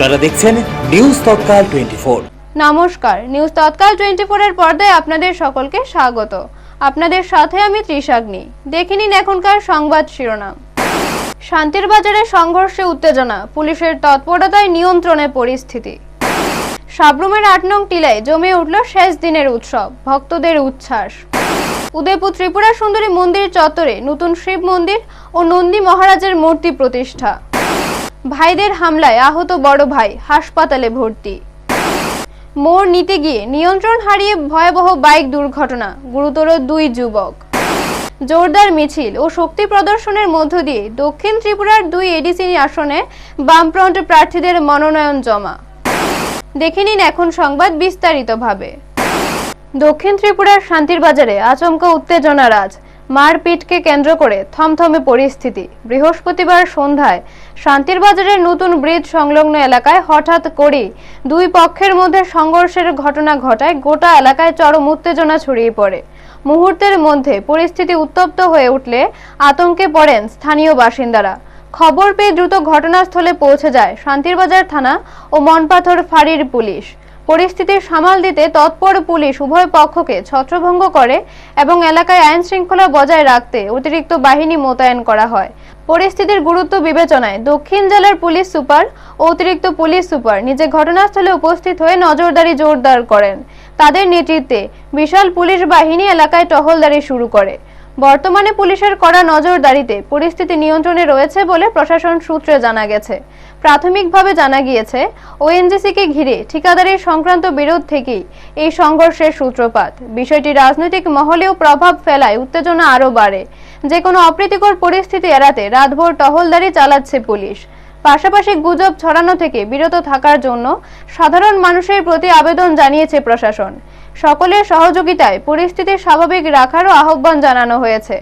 আপনারা দেখছেন নিউজ তৎকাল 24। নমস্কার, নিউজ তৎকাল 24 এর পর্দায় আপনাদের সকলকে স্বাগত। আপনাদের সাথে আমি ত্রিশাগ্নি। দেখে নিন এখনকার সংবাদ শিরোনাম। শান্তির বাজারে সংঘর্ষে উত্তেজনা, পুলিশের তৎপরতায় নিয়ন্ত্রণে পরিস্থিতি। সাবরুমের 8 নং টিলায় জমে উঠল শেষ দিনের উৎসব, ভক্তদের উচ্ছ্বাস। উদয়পুর ত্রিপুরা সুন্দরী মন্দির চত্বরে নতুন শিব মন্দির ও নন্দী মহারাজের মূর্তি প্রতিষ্ঠা। ভাইদের হামলায় আহত বড় ভাই হাসপাতালে ভর্তি। মোড় নিতে গিয়ে নিয়ন্ত্রণ হারিয়ে ভয়াবহ বাইক দুর্ঘটনা, গুরুতর 2 যুবক। জোরদার মিছিল ও শক্তি প্রদর্শনের মধ্য দিয়ে দক্ষিণ ত্রিপুরার 2 এডিসি আসনে বামফ্রন্ট প্রার্থীদের মনোনয়ন জমা। দেখে নিন এখন সংবাদ বিস্তারিতভাবে। দক্ষিণ ত্রিপুরার শান্তির বাজারে আচমকা উত্তেজনারাজ, মারপিটকে কেন্দ্র করে থমথমে পরিস্থিতি। বৃহস্পতিবার সন্ধ্যায় শান্তির বাজারের নতুন ব্রিজ সংলগ্ন এলাকায় হঠাৎ করেই 2 পক্ষের মধ্যে সংঘর্ষের ঘটনা ঘটায় গোটা এলাকায় চরম উত্তেজনা ছড়িয়ে পড়ে। মুহূর্তের মধ্যে পরিস্থিতি উত্তপ্ত হয়ে উঠলে আতঙ্কে পড়েন স্থানীয় বাসিন্দারা। খবর পেয়ে দ্রুত ঘটনাস্থলে পৌঁছে যায় শান্তির বাজার থানা ও মনপাথর ফাঁড়ির পুলিশ। পরিস্থিতি সামাল দিতে তৎপর পুলিশ উভয় পক্ষকে ছত্রভঙ্গ করে এবং এলাকায় আইন শৃঙ্খলা বজায় রাখতে অতিরিক্ত বাহিনী মোতায়েন করা হয়। পরিস্থিতির গুরুত্ব বিবেচনায় দক্ষিণ জেলার পুলিশ সুপার ও অতিরিক্ত পুলিশ সুপার নিজে ঘটনাস্থলে উপস্থিত হয়ে নজরদারি জোরদার করেন। তাদের নেতৃত্বে বিশাল পুলিশ বাহিনী এলাকায় টহলদারি শুরু করে। বর্তমানে পুলিশের কড়া নজরদারিতে পরিস্থিতি নিয়ন্ত্রণে রয়েছে বলে প্রশাসন সূত্রে জানা গেছে। প্রাথমিকভাবে জানা গিয়েছে ওএনজিসিকে ঘিরে ঠিকাদারি সংক্রান্ত বিরোধ থেকেই এই সংঘর্ষের সূত্রপাত। বিষয়টি রাজনৈতিক মহলেও প্রভাব ফেলায় উত্তেজনা আরও বাড়ে। যে কোনো অপ্রীতিকর পরিস্থিতি এড়াতে রাতভর টহলদারি চালাচ্ছে পুলিশ। পাশাপাশি গুজব ছড়ানো থেকে বিরত থাকার জন্য সাধারণ মানুষের প্রতি আবেদন জানিয়েছে প্রশাসন। সকলের সহযোগিতায় পরিস্থিতি স্বাভাবিক রাখারও আহ্বান জানানো হয়েছে।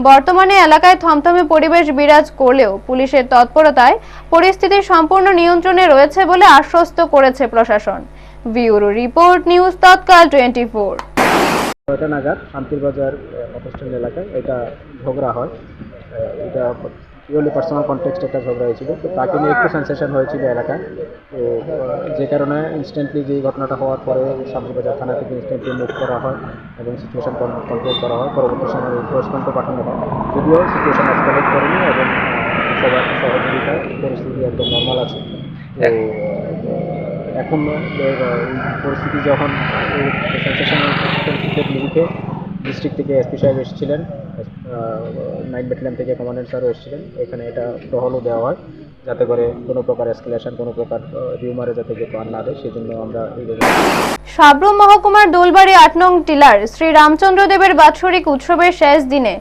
বর্তমানে এলাকায় থমথমে পরিবেশ বিরাজ করলেও পুলিশের তৎপরতায় পরিস্থিতি সম্পূর্ণ নিয়ন্ত্রণে রয়েছে বলে আশ্বস্ত করেছে প্রশাসন। ব্যুরো রিপোর্ট, নিউজ তৎকাল 24। ছয়টা নাগাদ শান্তির বাজার অফিস্টাল এলাকায় এটা ঝগড়া হয়। এটা পিওরলি পার্সোনাল কনটেক্সট একটা ঝগড়া হয়েছিল, তো তাকে নিয়ে একটু সেন্সেশন হয়েছিল এলাকায়। তো যে কারণে ইনস্ট্যান্টলি যে ঘটনাটা হওয়ার পরে শান্তির বাজার থানা থেকে ইনস্ট্যান্টলি মুভ করা হয় এবং সিচুয়েশন কন্ট্রোল করা হয়। পরবর্তী সময় রেসপন্সও পাঠানো হয়, যদিও সিচুয়েশন এসকালেট করেনি এবং সবার সহযোগিতায় পরিস্থিতি একদম নর্মাল আছে। তো এখন পরিস্থিতি যখন সেন্সেশনের লিমিটে ডিস্ট্রিক্ট থেকে এসপি সাহেব এসেছিলেন, 9 ব্যাটালিয়ন থেকে কমান্ডেন্ট স্যারও এসেছিলেন। এখানে এটা টহলও দেওয়া হয় যাতে করে কোনো প্রকার এসকেলেশন, কোনো প্রকার রিউমারে যাতে কেউ কান না দেয়, সেই জন্য আমরা সাবরুম মহকুমার দোলবাড়ি 8 নং টিলার শ্রী রামচন্দ্র দেবের বাৎসরিক উৎসবের শেষ দিনে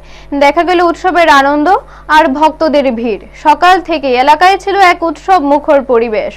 দেখা গেল উৎসবের আনন্দ আর ভক্তদের ভিড়। সকাল থেকে এলাকায় ছিল এক উৎসব মুখর পরিবেশ।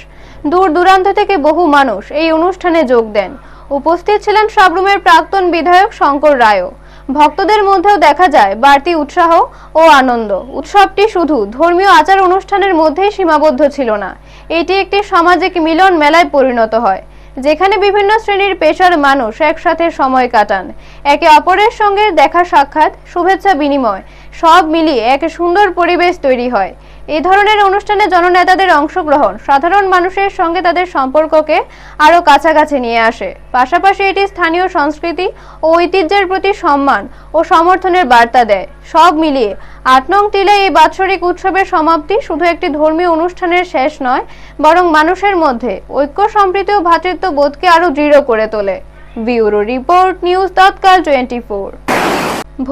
দূর দূরান্ত থেকে বহু মানুষ এই অনুষ্ঠানে যোগ দেন। উপস্থিত ছিলেন সাবরুমের প্রাক্তন বিধায়ক শঙ্কর রায়ও। ভক্তদের মধ্যেও দেখা যায় বাড়তি উৎসাহ ও আনন্দ। উৎসবটি শুধু ধর্মীয় আচার অনুষ্ঠানের মধ্যেই সীমাবদ্ধ ছিল না, এটি একটি সামাজিক মিলন মেলায় পরিণত হয়, যেখানে বিভিন্ন শ্রেণীর পেশার মানুষ একসাথে সময় কাটান। একে অপরের সঙ্গে দেখা সাক্ষাৎ, শুভেচ্ছা বিনিময় সব মিলিয়ে এক সুন্দর পরিবেশ তৈরি হয়। এই ধরনের অনুষ্ঠানে জননেতাদের অংশগ্রহণ সাধারণ মানুষের সঙ্গে তাদের সম্পর্ককে আরও কাছাকাছি নিয়ে আসে। পাশাপাশি এটি স্থানীয় সংস্কৃতি ও ঐতিহ্যের প্রতি সম্মান ও সমর্থনের বার্তা দেয়। সব মিলিয়ে 8 নং টিলায় এই বাৎসরিক উৎসবের সমাপ্তি শুধু একটি ধর্মীয় অনুষ্ঠানের শেষ নয়, বরং মানুষের মধ্যে ঐক্য, সম্প্রীতি ও ভ্রাতৃত্ববোধকে আরও দৃঢ় করে তোলে। ব্যুরো রিপোর্ট, নিউজ তৎকাল 24।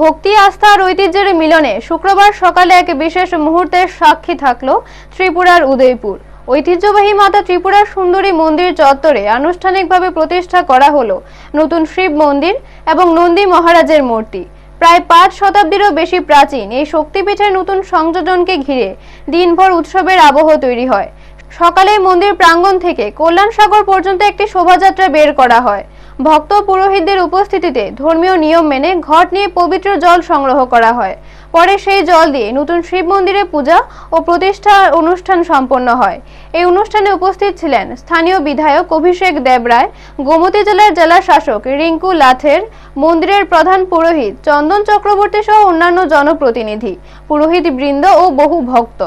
ভক্তি, আস্থা আর ঐতিহ্যের মিলনে শুক্রবার সকালে এক বিশেষ মুহূর্তের সাক্ষী থাকলো ত্রিপুরার উদয়পুর। ঐতিহ্যবাহী মাতা ত্রিপুরার সুন্দরী মন্দির চত্বরে আনুষ্ঠানিকভাবে প্রতিষ্ঠা করা হলো নতুন শিব মন্দির এবং নন্দী মহারাজের মূর্তি। প্রায় 5 শতাব্দীরও বেশি প্রাচীন এই শক্তিপীঠের নতুন সংযোজনকে ঘিরে দিনভর উৎসবের আবহ তৈরি হয়। সকালে মন্দির প্রাঙ্গণ থেকে কল্যাণ সাগর পর্যন্ত একটি শোভাযাত্রা বের করা হয়। ভক্ত পুরোহিতদের উপস্থিতিতে ধর্মীয় নিয়ম মেনে ঘট নিয়ে পবিত্র জল সংগ্রহ করা হয়। পরে সেই জল দিয়ে নতুন শিব মন্দিরে পূজা ও প্রতিষ্ঠা অনুষ্ঠান সম্পন্ন হয়। এই অনুষ্ঠানে উপস্থিত ছিলেন স্থানীয় বিধায়ক অভিষেক দেবরায়, গোমতী জেলার জেলা শাসক রিঙ্কু লাথের, মন্দিরের প্রধান পুরোহিত চন্দন চক্রবর্তী সহ অন্যান্য জনপ্রতিনিধি, পুরোহিত বৃন্দ ও বহু ভক্ত।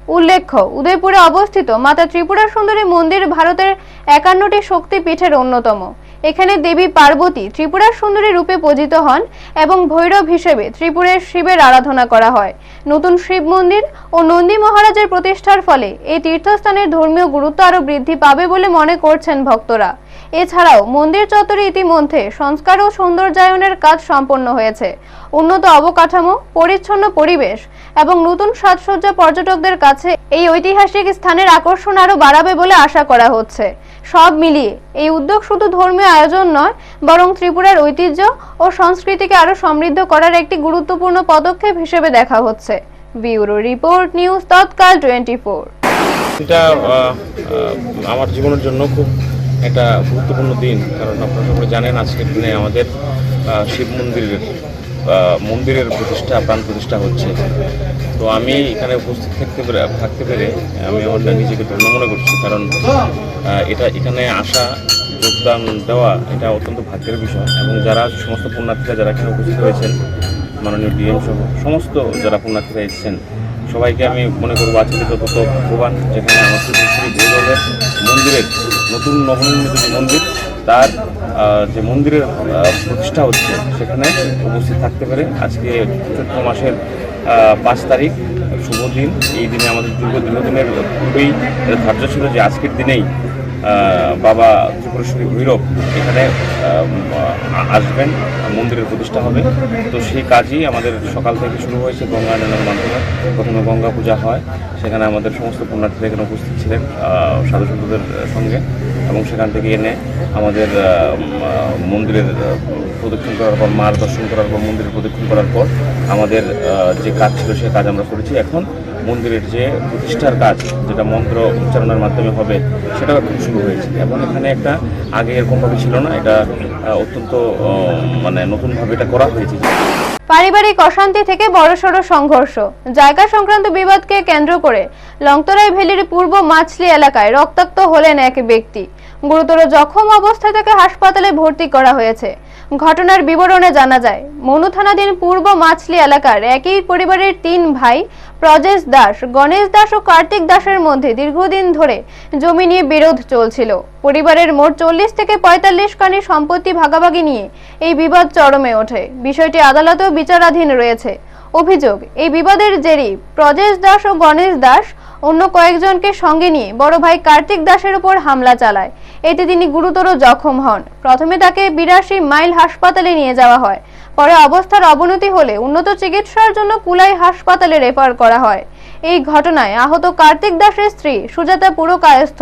উল্লেখ্য, উদয়পুরে অবস্থিত মাতা ত্রিপুরা সুন্দরী মন্দির ভারতের 51টি শক্তি পীঠের অন্যতম। এখানে দেবী পার্বতী ত্রিপুরা সুন্দরী রূপে পূজিত হন এবং ভৈরব হিসেবে ত্রিপুরের শিবের আরাধনা করা হয়। নতুন শিব মন্দির ও নন্দী মহারাজের প্রতিষ্ঠার ফলে এই তীর্থস্থানের ধর্মীয় গুরুত্ব আরও বৃদ্ধি পাবে বলে মনে করছেন ভক্তরা। এছাড়াও মন্দির চত্বরে ইতিমধ্যে সংস্কার ও সৌন্দর্যায়নের কাজ সম্পন্ন হয়েছে। উন্নত অবকাঠামো, পরিচ্ছন্ন পরিবেশ এবং নতুন সাজসজ্জা পর্যটকদের কাছে এই ঐতিহাসিক স্থানের আকর্ষণ আরও বাড়াবে বলে আশা করা হচ্ছে। সব মিলিয়ে এই উদ্যোগ শুধু ধর্মীয় আয়োজন নয়, বরং ত্রিপুরার ঐতিহ্য ও সংস্কৃতিকে আরও সমৃদ্ধ করার একটি গুরুত্বপূর্ণ পদক্ষেপ হিসেবে দেখা হচ্ছে। ব্যুরো রিপোর্ট, নিউজ তৎকাল 24। এটা আমার জীবনের জন্য খুব একটা গুরুত্বপূর্ণ দিন, কারণ আপনারা সকলে জানেন আজকের দিনে আমাদের শিব মন্দিরের প্রাণ প্রতিষ্ঠা হচ্ছে। তো আমি এখানে উপস্থিত থাকতে পেরে আমি আমার নিজেকে ধন্য মনে করছি, কারণ এখানে আসা, যোগদান দেওয়া এটা অত্যন্ত ভাগ্যের বিষয়। এবং যারা সমস্ত পুণ্যার্থীরা যারা এখানে উপস্থিত হয়েছেন, মাননীয় ডিএম সহ সমস্ত যারা পুণ্যার্থীরা এসেছেন, সবাইকে আমি মনে করবো আজকে যতটা ভগবান, যেখানে আমাদের শ্রী ভৈরবের মন্দিরের নতুন নবনির্মিত যে মন্দির, তার যে মন্দিরের প্রতিষ্ঠা হচ্ছে, সেখানে উপস্থিত থাকতে পেরে আজকে চৈত্র মাসের 5 তারিখ শুভ দিন। এই দিনে আমাদের দীর্ঘদিনের পূর্বেই ধার্য ছিল যে আজকের দিনেই বাবা ত্রিপুরেশ্বরী ভৈরব এখানে আসবেন, মন্দিরের প্রতিষ্ঠা হবে। তো সেই কাজই আমাদের সকাল থেকে শুরু হয়েছে গঙ্গায়নের মাধ্যমে। প্রথমে গঙ্গা পূজা হয়, সেখানে আমাদের সমস্ত পুণ্যার্থীরা এখানে উপস্থিত ছিলেন সাধুসন্তদের সঙ্গে, এবং সেখান থেকে এনে আমাদের মন্দিরের প্রদক্ষিণ করার পর, মার দর্শন করার পর, মন্দিরের প্রদক্ষিণ করার পর আমাদের যে কাজ ছিল সেই কাজ আমরা করেছি। এখন মন্দিরের যে প্রতিষ্ঠার কাজ, যেটা মন্ত্র উচ্চারণের মাধ্যমে হবে, সেটাও এখন শুরু হয়েছে। এবং এখানে একটা আগে এরকমভাবে ছিল না, এটা অত্যন্ত নতুনভাবে এটা করা হয়েছে। পারিবারিক অশান্তি থেকে বড়সড় সংঘর্ষ, জায়গা সংক্রান্ত বিবাদকে কেন্দ্র করে লংতরাই ভ্যালির পূর্ব মাছলি এলাকায় রক্তাক্ত হলেন এক ব্যক্তি। গুরুতর জখম অবস্থায় তাকে হাসপাতালে ভর্তি করা হয়েছে। ঘটনার বিবরণে জানা যায়, মনু থানাধীন পূর্ব মাছলি এলাকার একই পরিবারের 3 ভাই প্রজেশ দাস, গণেশ দাস ও কার্তিক দাসের মধ্যে দীর্ঘদিন ধরে জমি নিয়ে বিরোধ চলছিল। পরিবারের মোট 40 থেকে 45 কানি সম্পত্তি ভাগাভাগি নিয়ে এই বিবাদ চরমে ওঠে। বিষয়টি আদালতেও বিচারাধীন রয়েছে। অভিযোগ, এই বিবাদের জেরেই প্রজেশ দাস ও গণেশ দাস অন্য কয়েকজনকে সঙ্গে নিয়ে বড় ভাই কার্তিক দাসের উপর হামলা চালায়। এতে তিনি গুরুতর জখম হন। প্রথমে তাকে 82 মাইল হাসপাতালে নিয়ে যাওয়া হয়, পরে অবস্থার অবনতি হলে উন্নত চিকিৎসার জন্য কুলাই হাসপাতালে রেফার করা হয়। এই ঘটনায় আহত কার্তিক দাসের স্ত্রী সুজাতা পুরকায়স্থ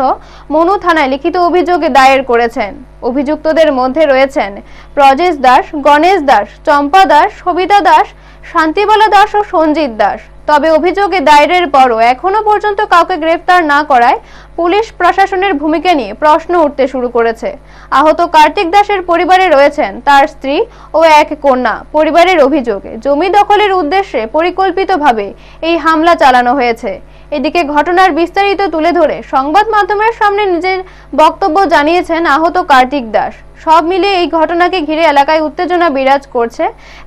মনু থানায় লিখিত অভিযোগে দায়ের করেছেন। অভিযুক্তদের মধ্যে রয়েছেন প্রজেশ দাস, গণেশ দাস, চম্পা দাস, সবিতা দাস, শান্তিবালা দাস ও সঞ্জিত দাস। তবে অভিযোগে দায়েরের পরও এখনো পর্যন্ত কাউকে গ্রেফতার না করায় পুলিশ প্রশাসনের ভূমিকা নিয়ে প্রশ্ন উঠতে শুরু করেছে। আহত কার্তিক দাসের পরিবারে রয়েছেন তার স্ত্রী ও এক কন্যা। পরিবারের অভিযোগে জমি দখলের উদ্দেশ্যে পরিকল্পিতভাবে এই হামলা চালানো হয়েছে। এদিকে ঘটনার বিস্তারিত তুলে ধরে সংবাদ মাধ্যমের সামনে নিজের বক্তব্য জানিয়েছেন আহত কার্তিক দাস। সব মিলিয়ে এই ঘটনাকে ঘিরে এলাকায় উত্তেজনা বিরাজ করছে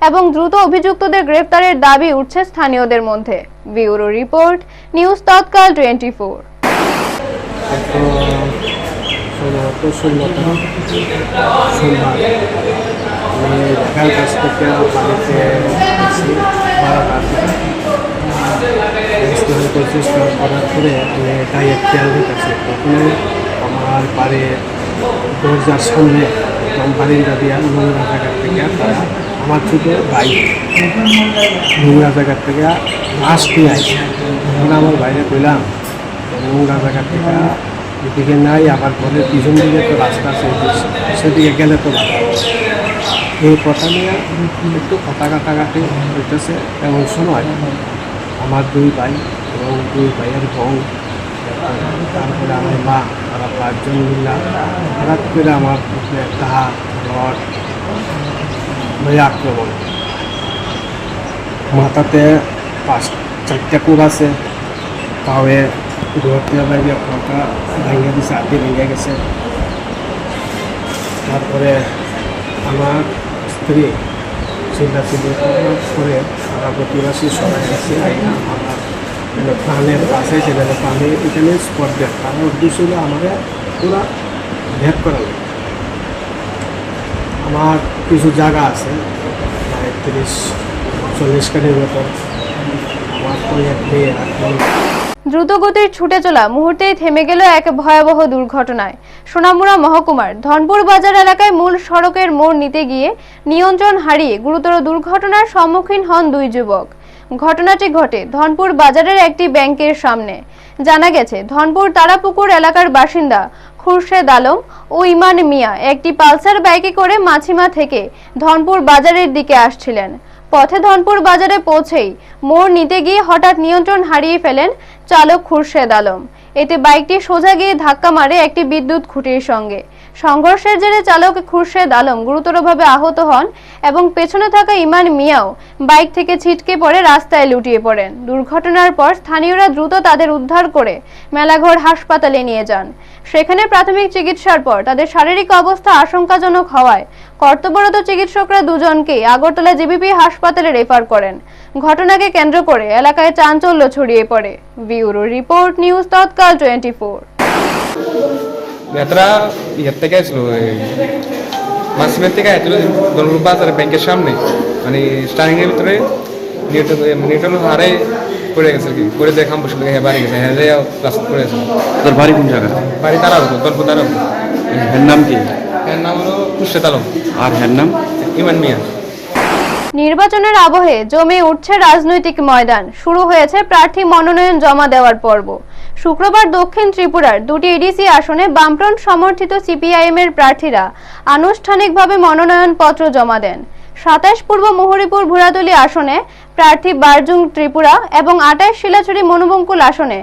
এবং দ্রুত অভিযুক্তদের গ্রেফতারের দাবি উঠছে স্থানীয়দের মধ্যে। ব্যুরো রিপোর্ট, নিউজ তৎকাল 24। আমার বাড়ির দরজার সামনে বারিন্দা দিয়া নোংরা জায়গার থেকে তারা আমার ছোটো ভাই নোংরা জায়গার থেকে মাছ নিয়ে আসছে। তখন আমার বাইরে কইলাম নোংরা জায়গার থেকে এদিকে নাই, আবার ঘরের পিছন দিকে তো রাস্তা আছে, সেদিকে গেলে তো ভালো। এই কথা নিয়ে একটু কথা কাটাকাটি হইতেছে। এমন সময় আমার 2 ভাই এবং 2 ভাইয়ের বউ, তারপরে আমার মা, তারা 5 জন মিলা হঠাৎ করে আমার উপরে ঘা, রড হয়ে আক্রমণ। মাথাতে 5-4টা কোপ আছে, পায়ে ঘুরতে বাইরে পাটা ভেঙে দিছে, হাতি ভেঙে গেছে। তারপরে আমার স্ত্রী চিল্লাচিল্লি করে সারা প্রতিবাসী সবাই গেছে। আমার প্রাণের আছে, সেটা প্রাণের এখানে স্পট ডেট। তার উদ্দেশ্য হলো আমাদের পুরা ভেদ করা লাগে। আমার কিছু জায়গা আছে 30-40 কাঠের মতন। আমার তো এক মেয়ে দ্রুতগতির ছুটে চলা মুহূর্তেই থেমে গেল এক ভয়াবহ দুর্ঘটনায়। সোনামুড়া মহকুমার ধনপুর বাজার এলাকায় মূল সড়কের মোড় নিতে গিয়ে নিয়ন্ত্রণ হারিয়ে গুরুতর দুর্ঘটনার সম্মুখীন হন দুই যুবক। ঘটনাটি ঘটে ধনপুর বাজারের একটি ব্যাংকের সামনে। জানা গেছে, ধনপুর তারাপুকুর এলাকার বাসিন্দা খুরশেদ আলম ও ইমান মিয়া একটি পালসার বাইকে করে মাছিমা থেকে ধনপুর বাজারের দিকে আসছিলেন। পথে ধনপুর বাজারে পৌঁছেই মোড় নিতে গিয়ে হঠাৎ নিয়ন্ত্রণ হারিয়ে ফেলেন চালক খুরশেদ আলম। এতে বাইকটি সোজা গিয়ে ধাক্কা মারে একটি বিদ্যুৎ খুঁটির সঙ্গে। সংঘর্ষের জেরে চালক খুরশেদ আলম গুরুতরভাবে আহত হন এবং পেছনে থাকা ইমান মিয়াও বাইক থেকে ছিটকে পড়ে রাস্তায় লুটিয়ে পড়েন। দুর্ঘটনার পর স্থানীয়রা দ্রুত তাদের উদ্ধার করে মেলাঘর হাসপাতালে নিয়ে যান। সেখানে প্রাথমিক চিকিৎসার পর তাদের শারীরিক অবস্থা আশঙ্কাজনক হওয়ায় কর্তব্যরত চিকিৎসকরা দুজনকেই আগরতলা জিবিপি হাসপাতালে রেফার করেন। ঘটনাকে কেন্দ্র করে এলাকায় চাঞ্চল্য ছড়িয়ে পড়ে। ব্যুরো রিপোর্ট, নিউজ তৎকাল 24। যাত্রা ইয়ের থেকে আসলো, মাসিমের থেকে আসছিল দলপুর বাজার ব্যাংকের সামনে, মানে স্টার্টিংয়ের ভিতরে নিউটন হারে পড়ে গেছে আর কি। পড়ে দেখাম বসে হ্যাঁ বাড়ি গেছে, হ্যাঁ রাস্তা পড়ে গেছে। তোর বাড়ি কোন জায়গা? বাড়ি তারাপুর, দলপুর তারাপুর। এর নাম কি? এর নাম হলো খুরশেদ আলম। আর হ্যার নাম? ইমান মিয়া। নির্বাচনের আবহে জমে উঠছে রাজনৈতিক ময়দান। শুরু হয়েছে প্রার্থী মনোনয়ন জমা দেওয়ার পর্ব। শুক্রবার দক্ষিণ ত্রিপুরার দুটি এডিসি আসনে বামফ্রন্ট সমর্থিত সিপিআইএম এর প্রার্থীরা আনুষ্ঠানিকভাবে মনোনয়ন পত্র জমা দেন। 27 পূর্ব মুহুরীপুর ভুরাতলি আসনে প্রার্থী বারজুং ত্রিপুরা এবং 28 শিলাছড়ি মনুবঙ্কুল আসনে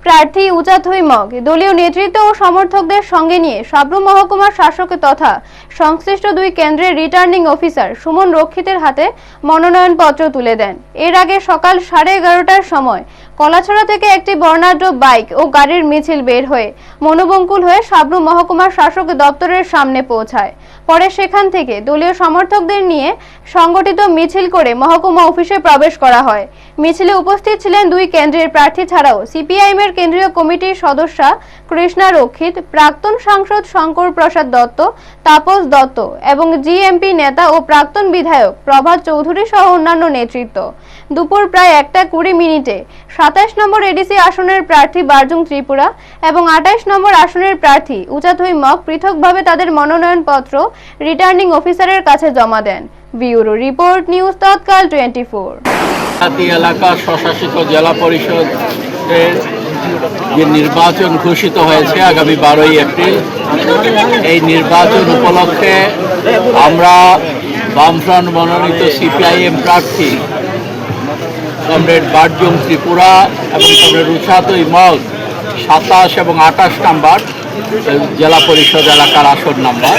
প্রার্থী উচাথুই মগ দলীয় নেতৃত্ব ও সমর্থকদের সঙ্গে নিয়ে সাবরুম মহকুমার শাসক তথা সংশ্লিষ্ট দুই কেন্দ্রের রিটার্নিং অফিসার সুমন রক্ষিতের হাতে মনোনয়নপত্র তুলে দেন। এর আগে সকাল 11:30টার সময় কলাছড়া থেকে একটি বর্ণাঢ্য বাইক ও গাড়ির মিছিল বের হয়ে মনুবঙ্কুল হয়ে সাবরুম মহকুমার শাসক দপ্তরের সামনে পৌঁছায়। পরে সেখান থেকে দলীয় সমর্থকদের নিয়ে সংগঠিত মিছিল করে মহকুমা অফিসে প্রবেশ করা হয়। মিছিলে উপস্থিত ছিলেন দুই কেন্দ্রের প্রার্থী ছাড়াও সিপিআইএম এর কেন্দ্রীয় কমিটির সদস্যা কৃষ্ণা রক্ষিত, প্রাক্তন সাংসদ শঙ্কর প্রসাদ দত্ত, তাপস দত্ত এবং জিএমপি নেতা ও প্রাক্তন বিধায়ক প্রভাত চৌধুরী সহ অন্যান্য নেতৃত্ব। দুপুর প্রায় 1:20 27 নম্বর এডিসি আসনের প্রার্থী বারজুং ত্রিপুরা এবং 28 নম্বর আসনের প্রার্থী উচাথুই মগ পৃথকভাবে তাদের মনোনয়নপত্র রিটার্নিং অফিসারের কাছে জমা দেন। ব্যুরো রিপোর্ট, নিউজ তৎকাল 24। হাতি এলাকা স্বশাসিত জেলা পরিষদের যে নির্বাচন ঘোষিত হয়েছে আগামী 12ই এপ্রিল, এই নির্বাচন উপলক্ষে আমরা বামফ্রন্ট মনোনীত সিপিআইএম প্রার্থী কমরেড বারজুং ত্রিপুরা এবং কমরেড উচাথুই মগ 27 এবং 28 নাম্বার জেলা পরিষদ এলাকার আসন নাম্বার,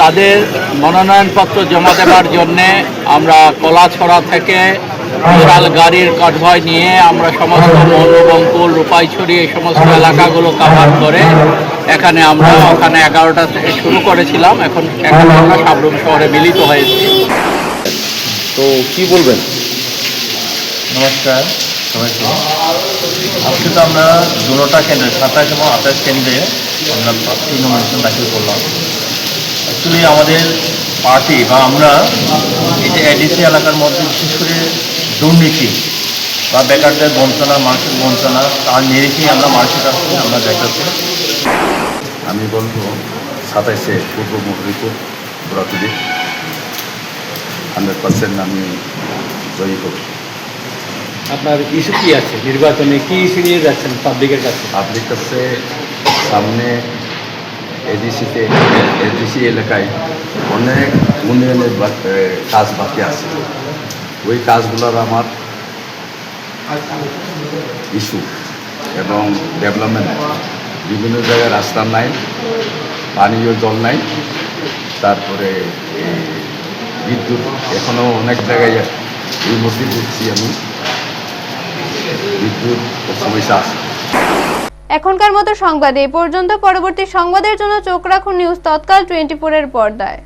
তাদের মনোনয়নপত্র জমা দেওয়ার জন্যে আমরা কলাছড়া থেকে বিশাল গাড়ির কনভয় নিয়ে আমরা সমস্ত মনুবঙ্কুল, রূপাইছড়ি এই সমস্ত এলাকাগুলো কাভার করে এখানে আমরা ওখানে 11টা থেকে শুরু করেছিলাম। এখন আমরা সাবরুম শহরে মিলিত হয়েছি। তো কি বলবেন? নমস্কার সবাইকে। আজকে তো আমরা দুটা কেন্দ্রে 27 এবং 28 কেন্দ্রে আমরা প্রার্থী নমিনেশন দাখিল করলাম। অ্যাকচুয়ালি আমাদের পার্টি বা আমরা এই যে এডিসি এলাকার মধ্যে বিশেষ করে দুর্নীতি বা বেকারদের বঞ্চনা, মানুষের বঞ্চনা, তার নিরিখেই আমরা মানুষের কাছ থেকে আমরা দেখাচ্ছি। আমি বলবো 27-এ পূর্ব মুহুরীপুর ভুরাতলি 100% আমি জয়ী হব। আপনার ইস্যু কি আছে? নির্বাচনে কি ইস্যু নিয়ে যাচ্ছেন পাবলিকের কাছে? পাবলিক কাছে সামনে এডিসি এলাকায় অনেক উন্নয়নের কাজ বাকি আছে। ওই কাজগুলোর আমার ইস্যু এবং ডেভেলপমেন্ট, বিভিন্ন জায়গায় রাস্তা নাই, পানীয় জল নাই, তারপরে বিদ্যুৎ এখনও অনেক জায়গায় এই মধ্যে বুঝছি আমি বিদ্যুৎ সমস্যা আছে। এখনকার মতো সংবাদ এই পর্যন্ত। পরবর্তী সংবাদের জন্য চোখ রাখুন নিউজ তৎকাল 24 এর পর্দায়।